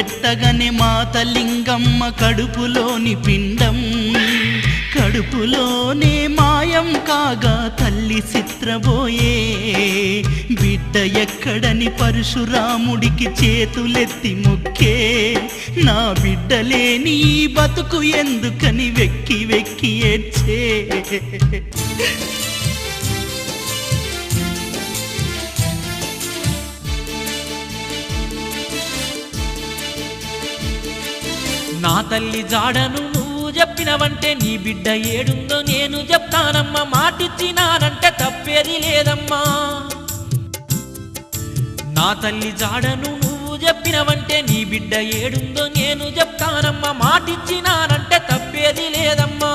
పెట్టగానే మాత లింగమ్మ కడుపులోని పిండం కడుపులోనే మాయం కాగా తల్లి చిత్రబోయే బిడ్డ ఎక్కడని పరశురాముడికి చేతులెత్తి మొక్కే నా బిడ్డ లేని ఈ బతుకు ఎందుకని వెక్కి వెక్కి ఏడ్చే నా తల్లి జాడను నువ్వు చెప్పినవంటే నీ బిడ్డ ఏడుందో నేను చెప్తానమ్మా మాటిచ్చినానంటే తప్పేది లేదమ్మా నా తల్లి జాడను నువ్వు చెప్పినవంటే నీ బిడ్డ ఏడుందో నేను చెప్తానమ్మా మాటిచ్చినానంటే తప్పేది లేదమ్మా